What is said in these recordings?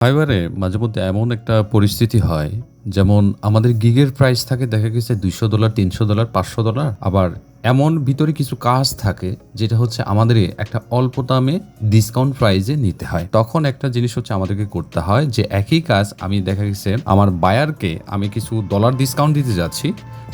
ফাইবারে মাঝে মধ্যে এমন একটা পরিস্থিতি হয়, যেমন আমাদের গিগের প্রাইস থাকে দেখা গেছে $200, $300, $500। আবার এমন ভিতরে কিছু কাজ থাকে যেটা হচ্ছে আমাদের একটা অল্প দামে ডিসকাউন্ট প্রাইজে নিতে হয়। তখন একটা জিনিস হচ্ছে আমাদেরকে করতে হয় যে একই কাজ আমি দেখা গেছে আমার বায়ারকে আমি কিছু ডলার ডিসকাউন্ট দিতে যাচ্ছি,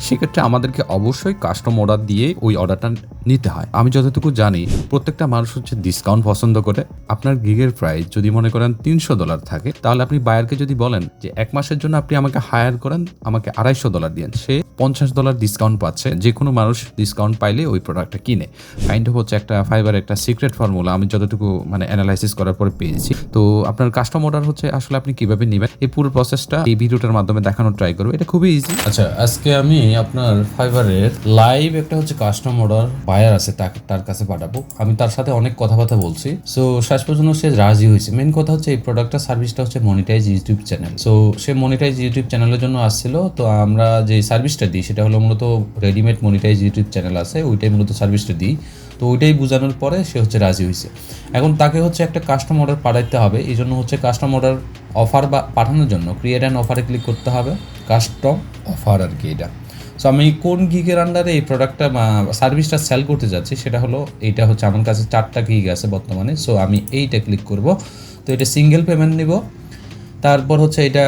সেক্ষেত্রে আমাদেরকে অবশ্যই কাস্টম অর্ডার দিয়ে ওই অর্ডারটা নিতে হয়। আমি যতটুকু জানি প্রত্যেকটা মানুষ হচ্ছে ডিসকাউন্ট পছন্দ করে। আপনার গিগের প্রাইস যদি মনে করেন $300 থাকে, তাহলে আপনি বায়ারকে যদি বলেন যে 1 মাসের জন্য আপনি আমাকে হায়ার করেন, আমাকে $250 দিন, সে $50 ডিসকাউন্ট পাচ্ছে। যে কোনো মানুষ ডিসকাউন্ট পাইলে ওই প্রোডাক্টটা কিনে। কাইন্ড অফ হচ্ছে একটা ফাইবার একটা সিক্রেট ফর্মুলা আমি যতটুকু অ্যানালাইসিস করার পরে পেয়েছি। তো আপনার কাস্টম অর্ডার হচ্ছে আসলে আপনি কিভাবে নেবেন এই পুরো প্রসেসটা এই ভিডিওটার মাধ্যমে দেখানোর ট্রাই করবো। এটা খুবই ইজি। আচ্ছা, আজকে আমি আপনার ফাইবারের লাইভ একটা হচ্ছে কাস্টম অর্ডার বায়ার আছে তার কাছে পাঠাবো। আমি তার সাথে অনেক কথাবার্তা বলছি। সো শেষ পর্যন্ত সে রাজি হয়েছে। মেন কথা হচ্ছে এই প্রোডাক্টটা সার্ভিসটা হচ্ছে মনিটাইজ ইউটিউব চ্যানেল। সো সে মনিটাইজ ইউটিউব চ্যানেলের জন্য আসছিল। তো আমরা যে সার্ভিসটা দিই সেটা হলো মূলত রেডিমেড মনিটাইজ ইউটিউব চ্যানেল আছে, ওইটাই মূলত সার্ভিসটা দিই। তো ওইটাই বোঝানোর পরে সে হচ্ছে রাজি হয়েছে। এখন তাকে হচ্ছে একটা কাস্টম অর্ডার পাঠাইতে হবে। এই জন্য হচ্ছে কাস্টম অর্ডার অফার বা পাঠানোর জন্য ক্রিয়েট অ্যান্ড অফারে ক্লিক করতে হবে। কাস্টম অফার আর কি এটা। সো আমি কোন গিগের আন্ডারে এই প্রোডাক্টটা সার্ভিসটা সেল করতে যাচ্ছি সেটা হলো এইটা হচ্ছে আমার কাছে 4টা গিগ আছে বর্তমানে। সো আমি এইটা ক্লিক করব। তো এটা সিঙ্গেল পেমেন্ট নিব। তারপর হচ্ছে এটা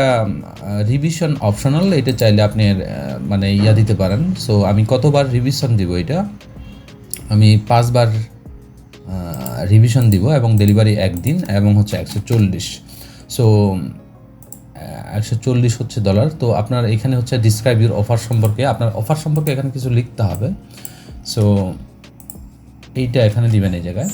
রিভিশন অপশনাল, এটা চাইলে আপনি দিতে পারেন। সো আমি কতবার রিভিশন দিব, এটা আমি 5 বার রিভিশন দিব এবং ডেলিভারি 1 দিন এবং হচ্ছে 140। সো 140 হচ্ছে ডলার। তো আপনার এখানে হচ্ছে ডিসক্রাইব ইউর অফার সম্পর্কে, আপনার অফার সম্পর্কে এখানে কিছু লিখতে হবে। সো এইটা এখানে দিবেন। এই জায়গায়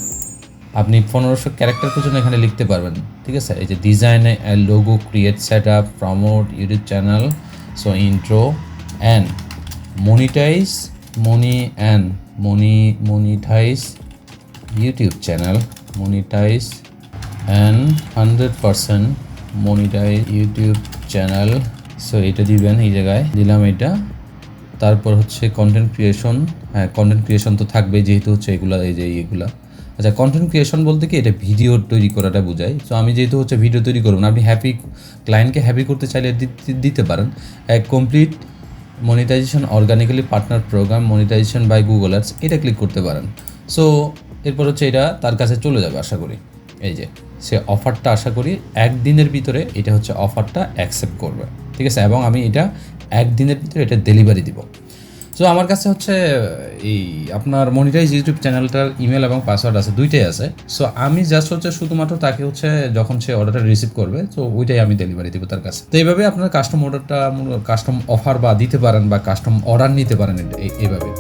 আপনি 1500 ক্যারেক্টার পর্যন্ত এখানে লিখতে পারবেন, ঠিক আছে। এই যে design, logo, create, set up, promote YouTube channel, so intro and monetise monetise YouTube channel, monetise and 100% monetise YouTube channel. So এটা দিবেন, এই জায়গায় দিলাম এটা। তারপর হচ্ছে কন্টেন্ট ক্রিয়েশন। হ্যাঁ, কন্টেন্ট ক্রিয়েশন তো থাকবে যেহেতু হচ্ছে এগুলা, এই যে এগুলা। আচ্ছা, কন্টেন্ট ক্রিয়েশন বলতে কি, এটা ভিডিও তৈরি করাটা বোঝায়। সো আমি যেহেতু হচ্ছে ভিডিও তৈরি করব না, আপনি ক্লায়েন্টকে হ্যাপি করতে চাইলে দিতে পারেন। Complete monetisation organically partner program, monetisation by Google ads, এটা ক্লিক করতে পারেন। সো এরপর হচ্ছে এটা তার কাছে চলে যাবে আশা করি। এই যে সে অফারটা আশা করি 1 দিনের ভিতরে এটা হচ্ছে অফারটা অ্যাকসেপ্ট করবে, ঠিক আছে। এবং আমি এটা 1 দিনের ভিতরে এটা ডেলিভারি দিব। সো আমার কাছে হচ্ছে এই আপনার মনিটাইজ ইউটিউব চ্যানেলটার ইমেল এবং পাসওয়ার্ড আছে, দুইটাই আছে। সো আমি জাস্ট হচ্ছে শুধুমাত্র তাকে হচ্ছে যখন সে অর্ডারটা রিসিভ করবে, তো ওইটাই আমি ডেলিভারি দেবো তার কাছে। তো এইভাবে আপনার কাস্টম অর্ডারটা কাস্টম অফার বা দিতে পারেন বা কাস্টম অর্ডার নিতে পারেন এইভাবে।